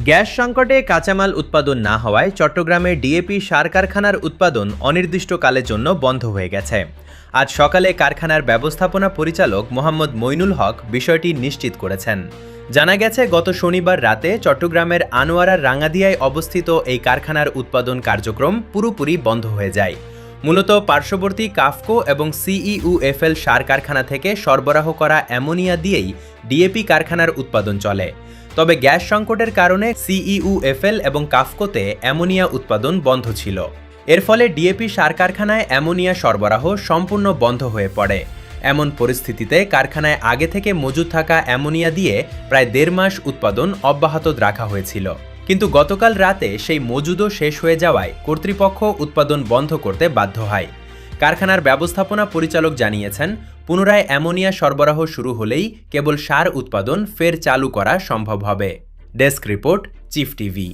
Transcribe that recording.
Gas সংকটে কাঁচামাল উৎপাদন না হওয়ায় চট্টগ্রামে ডিএপি সার কারখানার উৎপাদন অনির্দিষ্টকালের জন্য বন্ধ হয়ে গেছে। আজ সকালে কারখানার ব্যবস্থাপনা পরিচালক মোহাম্মদ মইনুল হক বিষয়টি নিশ্চিত করেছেন। জানা গেছে, গত শনিবার রাতে চট্টগ্রামের আনোয়ারার রাঙ্গাদিয়ায় অবস্থিত এই কারখানার উৎপাদন কার্যক্রম পুরোপুরি বন্ধ হয়ে যায়। মূলত পার্শ্ববর্তী কাফকো এবং সিইউএফএল সার কারখানা থেকে সরবরাহ করা অ্যামোনিয়া দিয়েই ডিএপি কারখানার উৎপাদন চলে। তবে গ্যাস সংকটের কারণে সিইউএফএল এবং কাফকোতে অ্যামোনিয়া উৎপাদন বন্ধ ছিল। এর ফলে ডিএপি সার কারখানায় অ্যামোনিয়া সরবরাহ সম্পূর্ণ বন্ধ হয়ে পড়ে। এমন পরিস্থিতিতে কারখানায় আগে থেকে মজুদ থাকা অ্যামোনিয়া দিয়ে প্রায় 1.5 মাস উৎপাদন অব্যাহত রাখা হয়েছিল। কিন্তু গতকাল রাতে সেই মজুদও শেষ হয়ে যাওয়ায় কর্তৃপক্ষ উৎপাদন বন্ধ করতে বাধ্য হয়। কারখানার ব্যবস্থাপনা পরিচালক জানিয়েছেন, পুনরায় অ্যামোনিয়া সরবরাহ শুরু হলেই কেবল সার উৎপাদন ফের চালু করা সম্ভব হবে। Desk report, chief TV.